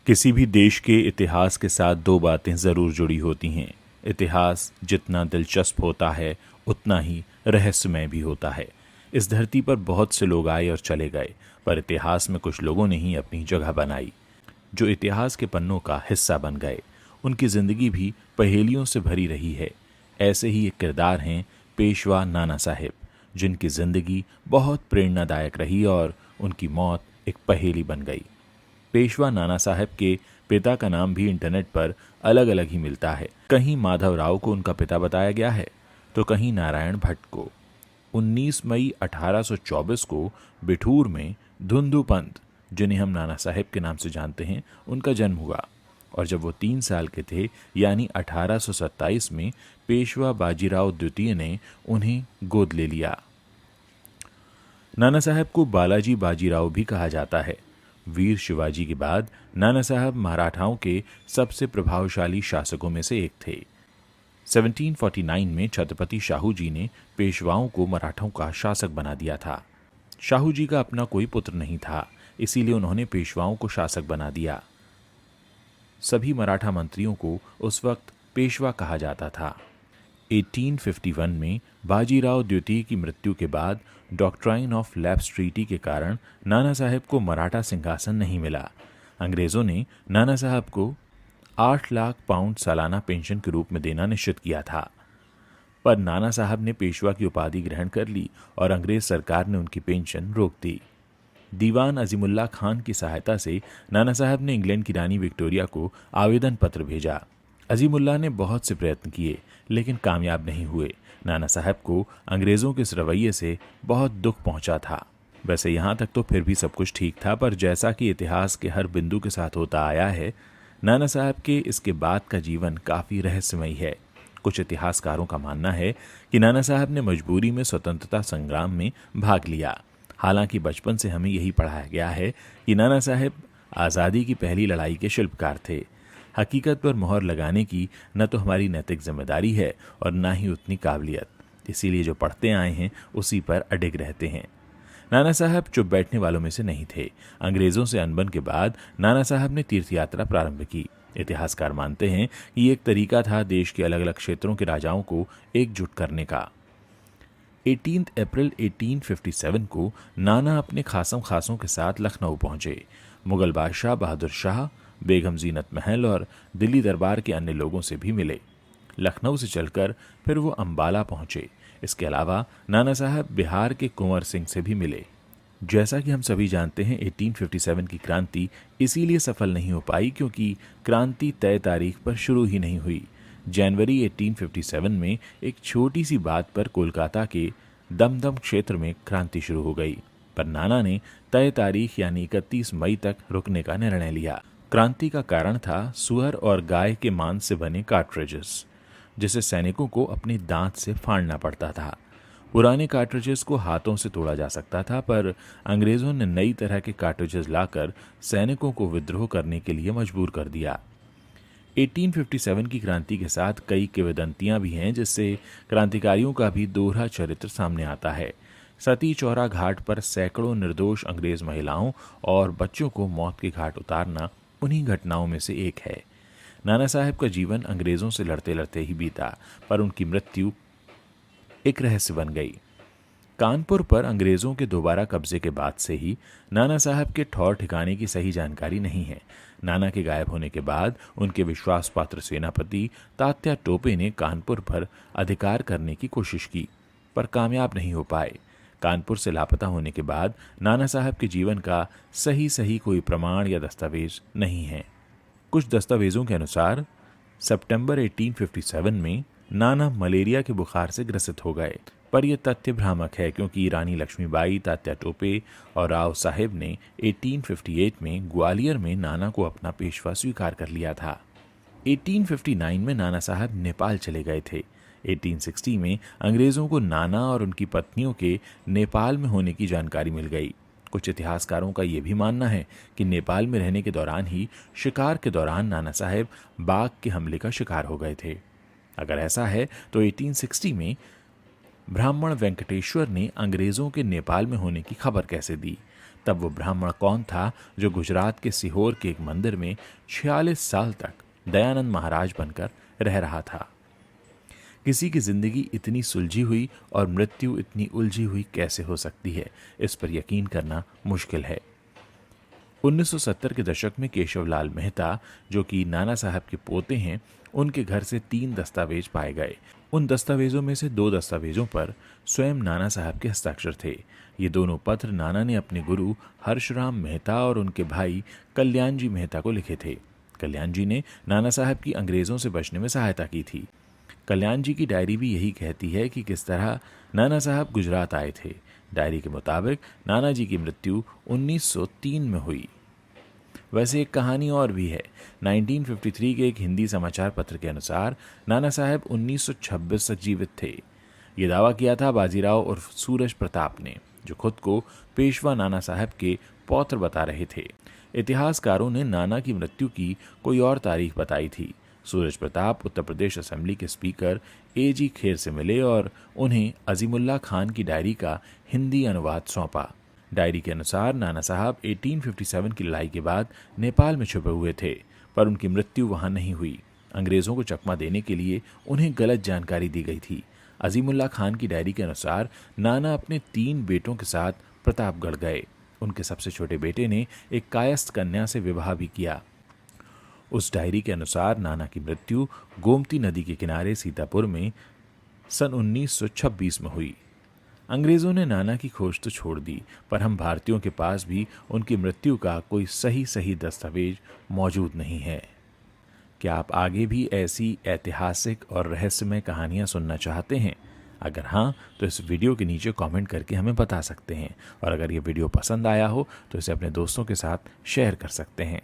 किसी भी देश के इतिहास के साथ दो बातें ज़रूर जुड़ी होती हैं। इतिहास जितना दिलचस्प होता है उतना ही रहस्यमय भी होता है। इस धरती पर बहुत से लोग आए और चले गए, पर इतिहास में कुछ लोगों ने ही अपनी जगह बनाई, जो इतिहास के पन्नों का हिस्सा बन गए। उनकी ज़िंदगी भी पहेलियों से भरी रही है। ऐसे ही एक किरदार हैं पेशवा नाना साहेब, जिनकी ज़िंदगी बहुत प्रेरणादायक रही और उनकी मौत एक पहेली बन गई। पेशवा नाना साहब के पिता का नाम भी इंटरनेट पर अलग अलग ही मिलता है। कहीं माधव राव को उनका पिता बताया गया है, तो कहीं नारायण भट्ट को। 19 मई 1824 को बिठूर में धुंधु पंत, जिन्हें हम नाना साहब के नाम से जानते हैं, उनका जन्म हुआ। और जब वो 3 साल के थे, यानी 1827 में, पेशवा बाजीराव द्वितीय ने उन्हें गोद ले लिया। नाना साहब को बालाजी बाजीराव भी कहा जाता है। वीर शिवाजी के बाद नाना साहब मराठाओं के सबसे प्रभावशाली शासकों में से एक थे। 1749 में छत्रपति शाहू जी ने पेशवाओं को मराठों का शासक बना दिया था। शाहू जी का अपना कोई पुत्र नहीं था, इसीलिए उन्होंने पेशवाओं को शासक बना दिया। सभी मराठा मंत्रियों को उस वक्त पेशवा कहा जाता था। 1851 में बाजीराव द्वितीय की मृत्यु के बाद डॉक्ट्राइन ऑफ लैप्स ट्रीटी के कारण नाना साहब को मराठा सिंहासन नहीं मिला। अंग्रेजों ने नाना साहब को 8 लाख पाउंड सालाना पेंशन के रूप में देना निश्चित किया था, पर नाना साहब ने पेशवा की उपाधि ग्रहण कर ली और अंग्रेज सरकार ने उनकी पेंशन रोक दी। दीवान अजीमुल्ला खान की सहायता से नाना साहब ने इंग्लैंड की रानी विक्टोरिया को आवेदन पत्र भेजा। अजीमुल्ला ने बहुत से प्रयत्न किए, लेकिन कामयाब नहीं हुए। नाना साहब को अंग्रेज़ों के इस रवैये से बहुत दुख पहुंचा था। वैसे यहाँ तक तो फिर भी सब कुछ ठीक था, पर जैसा कि इतिहास के हर बिंदु के साथ होता आया है, नाना साहब के इसके बाद का जीवन काफ़ी रहस्यमयी है। कुछ इतिहासकारों का मानना है कि नाना साहब ने मजबूरी में स्वतंत्रता संग्राम में भाग लिया। हालांकि बचपन से हमें यही पढ़ाया गया है कि नाना साहब आज़ादी की पहली लड़ाई के शिल्पकार थे। हकीकत पर मोहर लगाने की न तो हमारी नैतिक जिम्मेदारी है और न ही उतनी काबिलियत, इसीलिए जो पढ़ते आए हैं उसी पर अडिग रहते हैं। नाना साहब चुप बैठने वालों में से नहीं थे। अंग्रेज़ों से अनबन के बाद नाना साहब ने तीर्थ यात्रा प्रारंभ की। इतिहासकार मानते हैं कि ये एक तरीका था देश के अलग अलग क्षेत्रों के राजाओं को एकजुट करने का। 18 अप्रैल 1857 को नाना अपने खासम खासों के साथ लखनऊ पहुंचे। मुगल बादशाह बहादुर शाह, बेगम जीनत महल और दिल्ली दरबार के अन्य लोगों से भी मिले। लखनऊ से चलकर फिर वो अंबाला पहुंचे। इसके अलावा नाना साहब बिहार के कुंवर सिंह से भी मिले। जैसा कि हम सभी जानते हैं, 1857 की क्रांति इसीलिए सफल नहीं हो पाई क्योंकि क्रांति तय तारीख पर शुरू ही नहीं हुई। जनवरी 1857 में एक छोटी सी बात पर कोलकाता के दमदम क्षेत्र में क्रांति शुरू हो गई, पर नाना ने तय तारीख यानी 31 मई तक रुकने का निर्णय लिया। क्रांति का कारण था सुअर और गाय के मांस से बने कार्ट्रिजेस, जिसे सैनिकों को अपने दांत से फाड़ना पड़ता था। पुराने कार्ट्रिजेस को हाथों से तोड़ा जा सकता था, पर अंग्रेजों ने नई तरह के कार्ट्रिजेस लाकर सैनिकों को विद्रोह करने के लिए मजबूर कर दिया। 1857 की क्रांति के साथ कई किंवदंतियां भी हैं, जिससे क्रांतिकारियों का भी दोहरा चरित्र सामने आता है। सती चौरा घाट पर सैकड़ों निर्दोष अंग्रेज महिलाओं और बच्चों को मौत के घाट उतारना उन्हीं घटनाओं में से एक है। नाना साहब का जीवन अंग्रेजों से लड़ते लड़ते ही बीता, पर उनकी मृत्यु एक रहस्य बन गई। कानपुर पर अंग्रेजों के दोबारा कब्जे के बाद से ही नाना साहब के ठौर ठिकाने की सही जानकारी नहीं है। नाना के गायब होने के बाद उनके विश्वास पात्र सेनापति तात्या टोपे ने कानपुर पर अधिकार करने की कोशिश की, पर कामयाब नहीं हो पाए। कानपुर से लापता होने के बाद नाना साहब के जीवन का सही कोई प्रमाण या दस्तावेज नहीं है। कुछ दस्तावेजों के अनुसार सितंबर 1857 में नाना मलेरिया के बुखार से ग्रसित हो गए, पर यह तथ्य भ्रामक है क्योंकि रानी लक्ष्मीबाई, तात्या टोपे और राव साहेब ने 1858 में ग्वालियर में नाना को अपना पेशवा स्वीकार कर लिया था। 1859 में नाना साहब नेपाल चले गए थे। 1860 में अंग्रेजों को नाना और उनकी पत्नियों के नेपाल में होने की जानकारी मिल गई। कुछ इतिहासकारों का यह भी मानना है कि नेपाल में रहने के दौरान ही शिकार के दौरान नाना साहब बाघ के हमले का शिकार हो गए थे। अगर ऐसा है तो 1860 में ब्राह्मण वेंकटेश्वर ने अंग्रेजों के नेपाल में होने की खबर कैसे दी? तब वो ब्राह्मण कौन था जो गुजरात के सीहोर के एक मंदिर में 46 साल तक दयानंद महाराज बनकर रह रहा था। किसी की जिंदगी इतनी सुलझी हुई और मृत्यु इतनी उलझी हुई कैसे हो सकती है, इस पर यकीन करना मुश्किल है। 1970 के दशक में केशवलाल मेहता, जो कि नाना साहब के पोते हैं, उनके घर से 3 दस्तावेज पाए गए। उन दस्तावेजों में से 2 दस्तावेजों पर स्वयं नाना साहब के हस्ताक्षर थे। ये दोनों पत्र नाना ने अपने गुरु हर्षराम मेहता और उनके भाई कल्याण जी मेहता को लिखे थे। कल्याण जी ने नाना साहब की अंग्रेजों से बचने में सहायता की थी। कल्याण जी की डायरी भी यही कहती है कि किस तरह नाना साहब गुजरात आए थे। डायरी के मुताबिक नाना जी की मृत्यु 1903 में हुई। वैसे एक कहानी और भी है। 1953 के एक हिंदी समाचार पत्र के अनुसार नाना साहब 1926 तक जीवित थे। ये दावा किया था बाजीराव उर्फ सूरज प्रताप ने, जो खुद को पेशवा नाना साहब के पौत्र बता रहे थे। इतिहासकारों ने नाना की मृत्यु की कोई और तारीख बताई थी। सूरज प्रताप उत्तर प्रदेश असेंबली के स्पीकर A.G. खेर से मिले और उन्हें अजीमुल्ला खान की डायरी का हिंदी अनुवाद सौंपा। डायरी के अनुसार नाना साहब 1857 की लड़ाई के बाद नेपाल में छुपे हुए थे, पर उनकी मृत्यु वहां नहीं हुई। अंग्रेजों को चकमा देने के लिए उन्हें गलत जानकारी दी गई थी। अजीमुल्ला खान की डायरी के अनुसार नाना अपने 3 बेटों के साथ प्रतापगढ़ गए। उनके सबसे छोटे बेटे ने एक कायस्थ कन्या से विवाह भी किया। उस डायरी के अनुसार नाना की मृत्यु गोमती नदी के किनारे सीतापुर में सन 1926 में हुई। अंग्रेजों ने नाना की खोज तो छोड़ दी, पर हम भारतीयों के पास भी उनकी मृत्यु का कोई सही दस्तावेज मौजूद नहीं है। क्या आप आगे भी ऐसी ऐतिहासिक और रहस्यमय कहानियां सुनना चाहते हैं? अगर हाँ, तो इस वीडियो के नीचे कमेंट करके हमें बता सकते हैं, और अगर ये वीडियो पसंद आया हो तो इसे अपने दोस्तों के साथ शेयर कर सकते हैं।